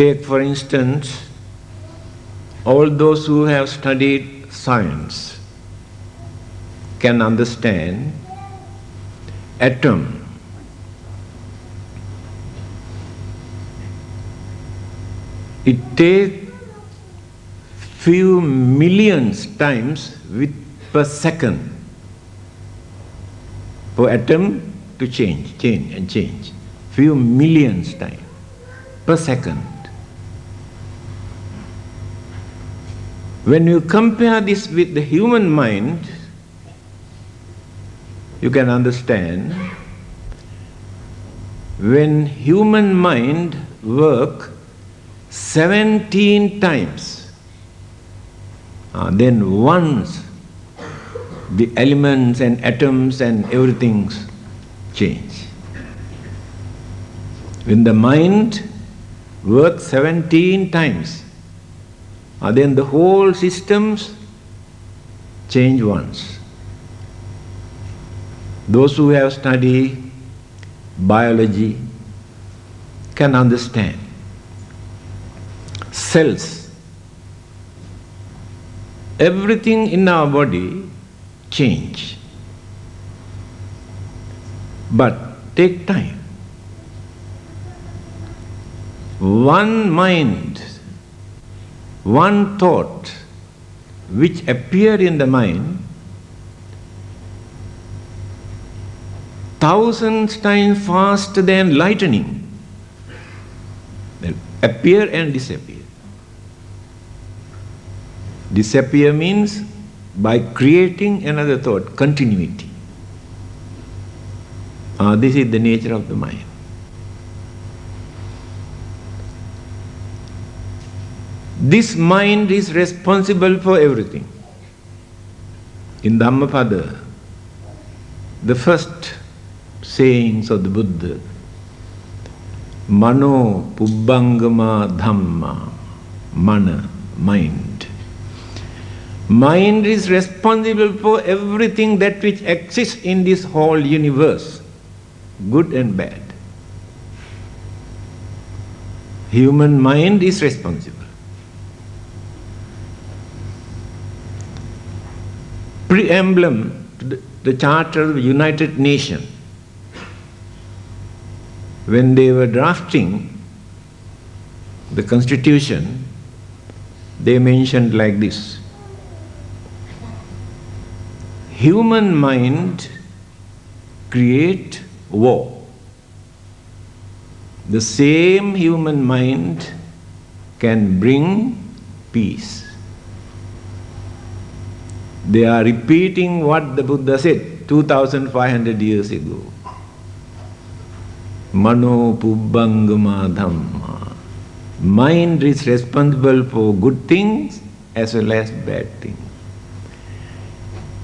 Take, for instance, all those who have studied science can understand atom. It takes few millions times per second for atom to change. Few millions times per second. When you compare this with the human mind, you can understand when human mind works 17 times, then once the elements and atoms and everything change. When the mind works 17 times, then the whole systems change once. Those who have studied biology can understand. Cells, everything in our body change, but take time. One mind, one thought which appear in the mind 1,000 times faster than lightning, they appear and disappear. Disappear means by creating another thought, continuity. This is the nature of the mind. This mind is responsible for everything. In Dhammapada, the first sayings of the Buddha, Mano Pubbangama Dhamma, Mana, mind. Mind is responsible for everything that which exists in this whole universe, good and bad. Human mind is responsible. Preamble to the Charter of the United Nations, when they were drafting the Constitution, they mentioned like this: human mind create war. The same human mind can bring peace. They are repeating what the Buddha said 2,500 years ago. Mano Pubbangama Dhamma. Mind is responsible for good things as well as bad things.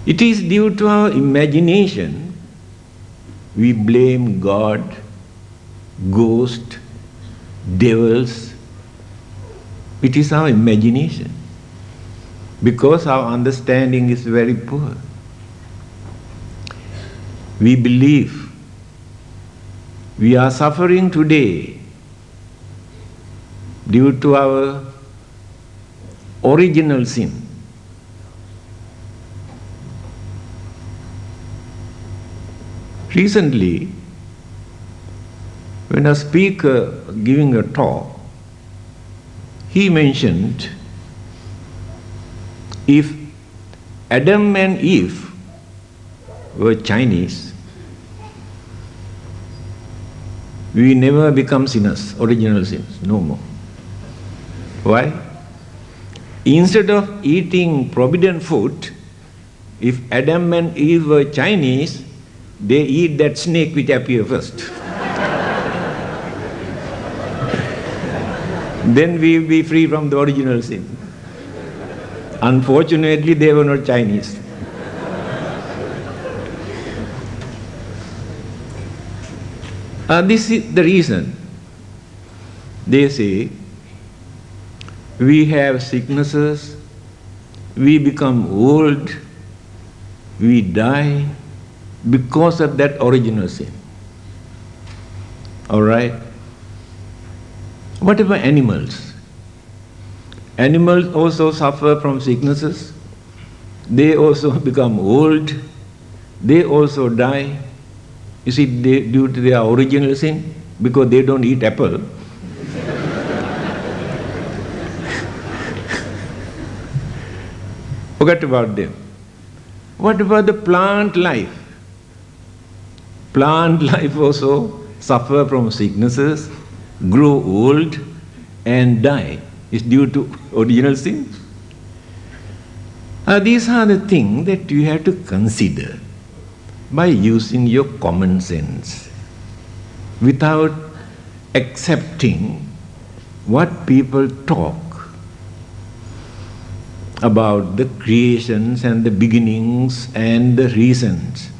It is due to our imagination we blame God, ghost, devils. It is our imagination, because our understanding is very poor. We believe we are suffering today due to our original sin. Recently, when a speaker was giving a talk, he mentioned if Adam and Eve were Chinese, we never become sinners, original sins, no more. Why? Instead of eating forbidden food, if Adam and Eve were Chinese, they eat that snake which appears first. Then we will be free from the original sin. Unfortunately, they were not Chinese. This is the reason. They say, we have sicknesses, we become old, we die because of that original sin. All right? What about animals? Animals also suffer from sicknesses. They also become old. They also die. You see, due to their original sin, because they don't eat apple. Forget about them. What about the plant life? Plant life also suffer from sicknesses, grow old, and die. It's due to original sin. These are the things that you have to consider by using your common sense, without accepting what people talk about the creations and the beginnings and the reasons.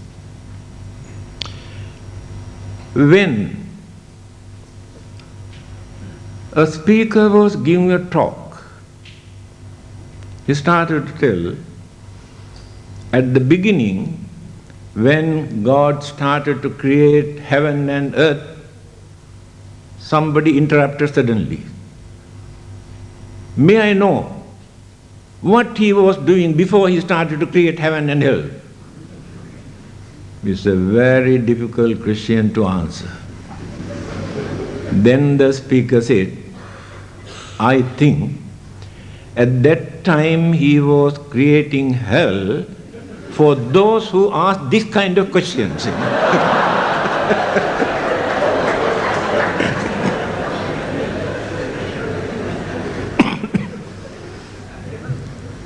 When a speaker was giving a talk, he started to tell, at the beginning, when God started to create heaven and earth, somebody interrupted suddenly. May I know what he was doing before he started to create heaven and hell? It's a very difficult question to answer. Then the speaker said, I think at that time he was creating hell for those who ask this kind of questions.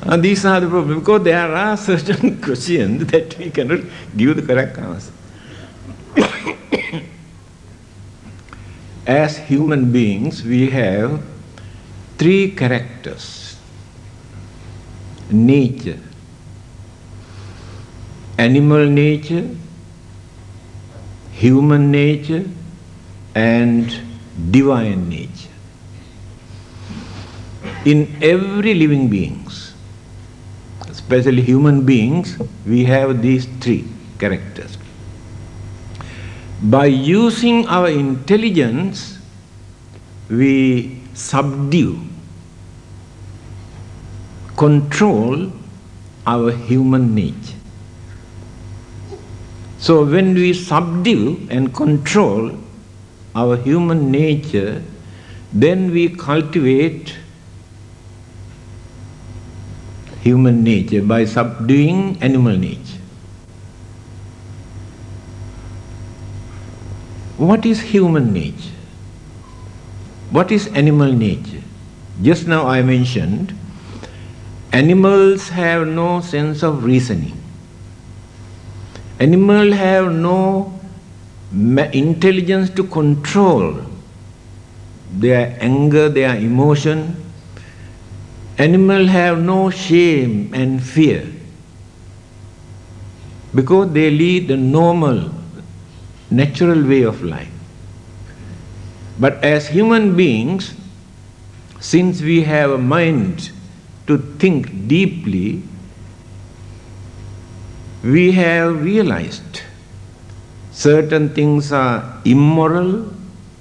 And these are the problems, because there are certain questions that we cannot give the correct answer. As human beings, we have three characters: nature, animal nature, human nature, and divine nature. In every living beings, especially human beings, we have these three characters. By using our intelligence, we subdue, control our human nature. So when we subdue and control our human nature, then we cultivate human nature by subduing animal nature. What is human nature? What is animal nature? Just now I mentioned, animals have no sense of reasoning. Animals have no intelligence to control their anger, their emotion. Animals have no shame and fear, because they lead the normal, natural way of life. But as human beings, since we have a mind to think deeply, we have realized certain things are immoral,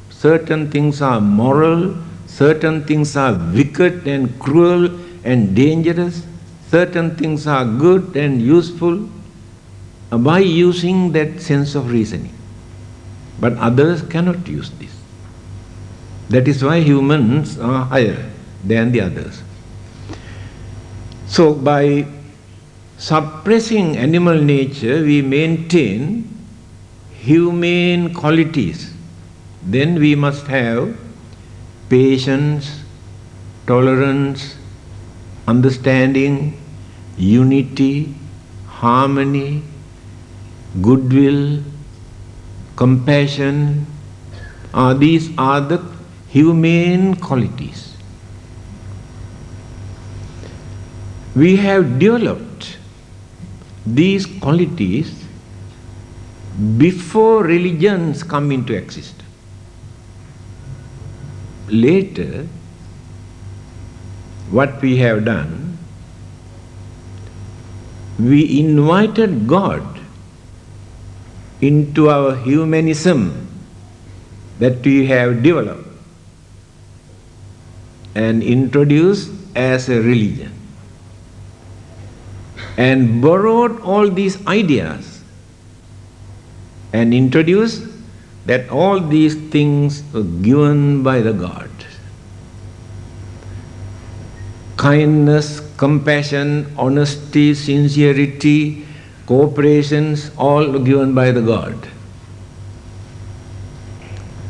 certain things are moral, certain things are wicked and cruel and dangerous, certain things are good and useful, by using that sense of reasoning. But others cannot use this. That is why humans are higher than the others. So by suppressing animal nature, we maintain humane qualities. Then we must have patience, tolerance, understanding, unity, harmony, goodwill, compassion. These are the humane qualities. We have developed these qualities before religions come into existence. Later, what we have done, we invited God into our humanism that we have developed. and introduced as a religion, and borrowed all these ideas and introduced that all these things were given by the God. Kindness, compassion, honesty, sincerity, cooperations, all given by the God.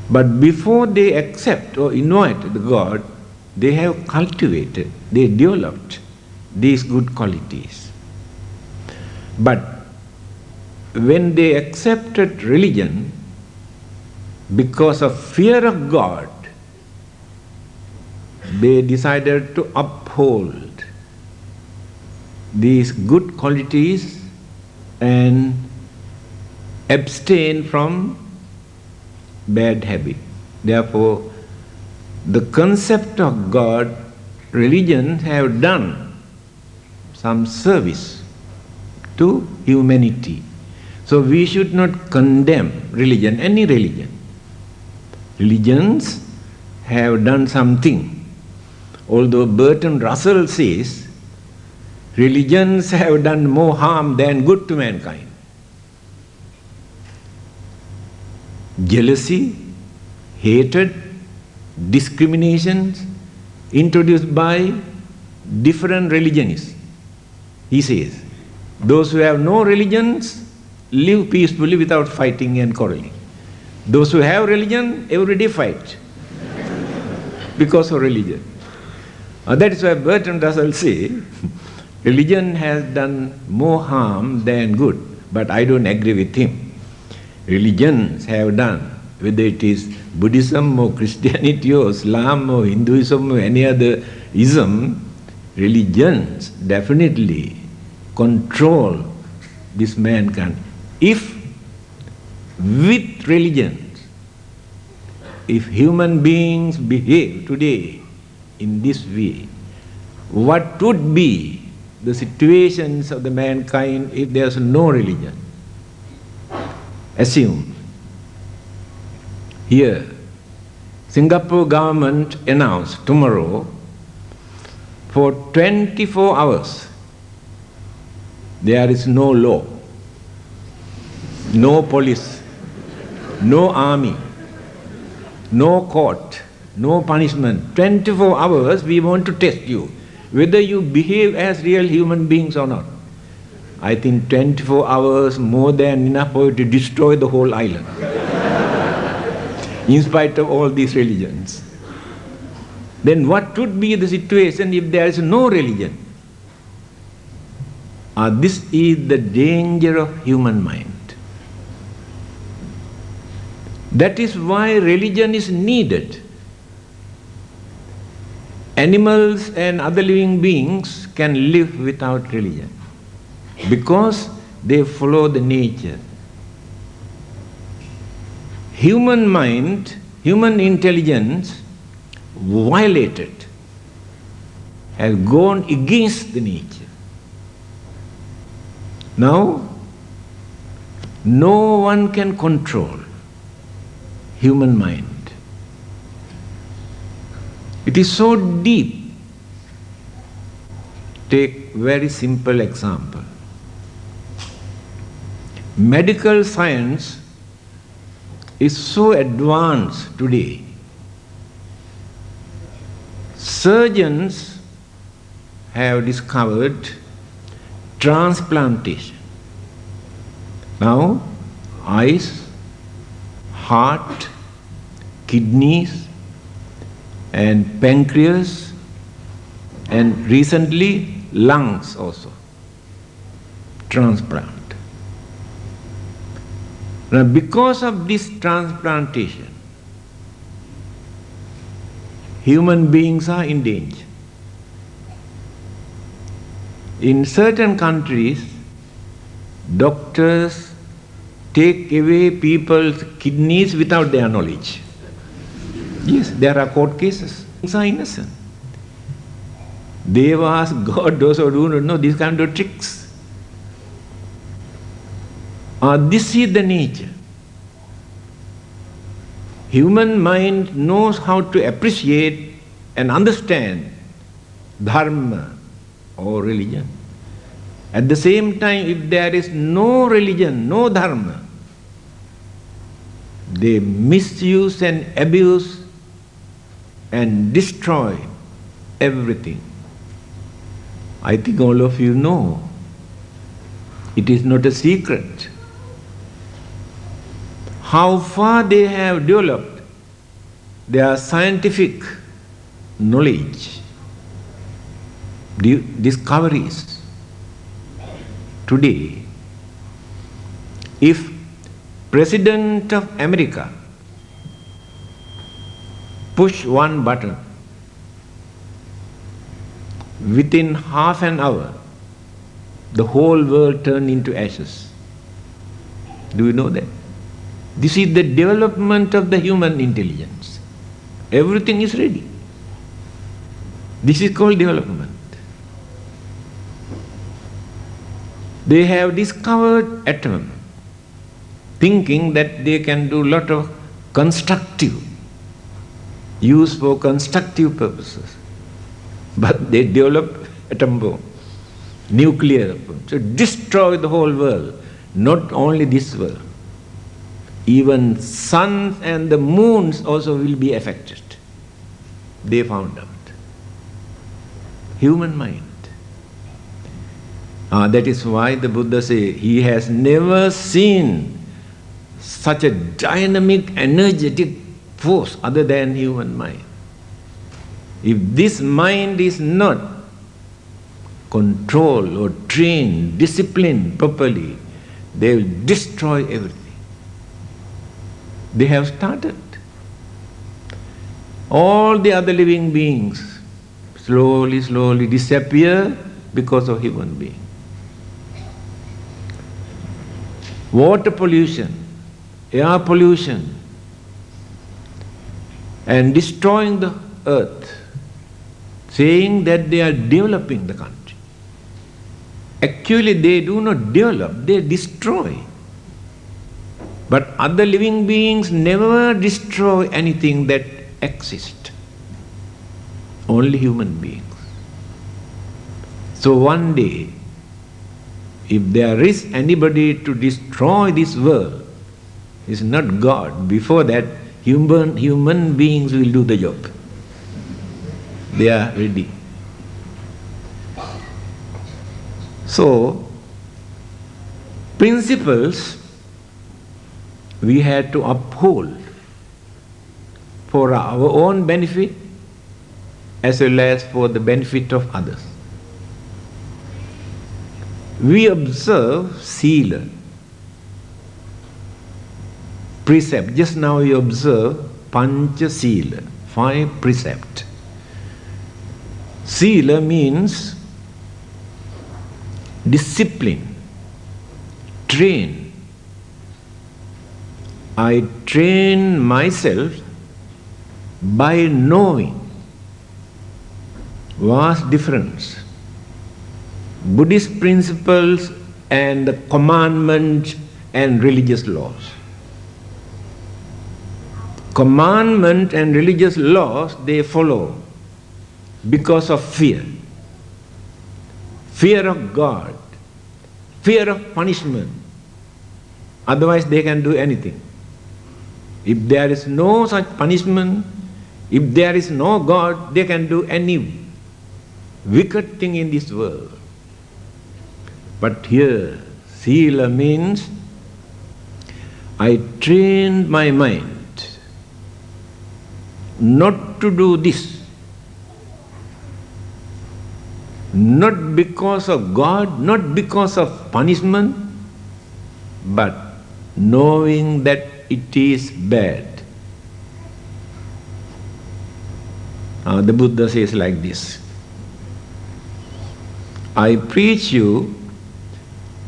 But before they accept or invite the God, they have cultivated, they developed these good qualities. But when they accepted religion, because of fear of God, they decided to uphold these good qualities and abstain from bad habit. Therefore, the concept of God, religions have done some service to humanity. So we should not condemn religion, any religion. Religions have done something. Although Bertrand Russell says, religions have done more harm than good to mankind. Jealousy, hatred, discriminations introduced by different religions. He says, those who have no religions live peacefully without fighting and quarreling. Those who have religion, every day fight because of religion. That is why Bertrand Russell says, religion has done more harm than good. But I don't agree with him. Religions have done, whether it is Buddhism or Christianity or Islam or Hinduism or any other ism, religions definitely control this mankind. If with religions, if human beings behave today in this way, what would be the situations of the mankind if there is no religion? Assume here, Singapore government announced tomorrow for 24 hours there is no law, no police, no army, no court, no punishment. 24 hours we want to test you, whether you behave as real human beings or not. I think 24 hours more than enough for you to destroy the whole island. In spite of all these religions. Then what would be the situation if there is no religion? This is the danger of human mind. That is why religion is needed. Animals and other living beings can live without religion because they follow the nature. Human mind, human intelligence violated, has gone against the nature. Now, no one can control human mind. It is so deep. Take very simple example. Medical science is so advanced today. Surgeons have discovered transplantation. Now, eyes, heart, kidneys, and pancreas, and recently lungs also, transplant. Now, because of this transplantation, human beings are in danger. In certain countries, doctors take away people's kidneys without their knowledge. Yes, there are court cases. These are innocent. They have asked God, those who do not know these kind of tricks. This is the nature. Human mind knows how to appreciate and understand dharma or religion. At the same time, if there is no religion, no dharma, they misuse and abuse and destroy everything. I think all of you know. It is not a secret. How far they have developed their scientific knowledge, discoveries. Today, if President of America push one button, within half an hour, the whole world turned into ashes. Do you know that? This is the development of the human intelligence. Everything is ready. This is called development. They have discovered atom, thinking that they can do a lot of constructive, use for constructive purposes. But they develop atom bomb, nuclear bomb, to destroy the whole world, not only this world. Even suns and the moons also will be affected. They found out. Human mind. That is why the Buddha says he has never seen such a dynamic, energetic force other than human mind. If this mind is not controlled or trained, disciplined properly, they will destroy everything. They have started. All the other living beings slowly, slowly disappear because of human being. Water pollution, air pollution, and destroying the earth, saying that they are developing the country. Actually, they do not develop, they destroy. But other living beings never destroy anything that exists. Only human beings. So one day, if there is anybody to destroy this world, it's not God. Before that, human beings will do the job. They are ready. So, principles we had to uphold for our own benefit as well as for the benefit of others. We observe sila, precept. Just now we observe pancha sila, 5 precepts. Sila means discipline, train. I train myself by knowing vast difference. Buddhist principles and the commandment and religious laws. Commandment and religious laws, they follow because of fear. Fear of God, fear of punishment. Otherwise they can do anything. If there is no such punishment, if there is no God, they can do any wicked thing in this world. But here, sila means I trained my mind not to do this. Not because of God, not because of punishment, but knowing that it is bad. The Buddha says like this: I preach you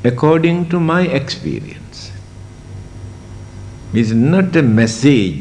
according to my experience. It's not a message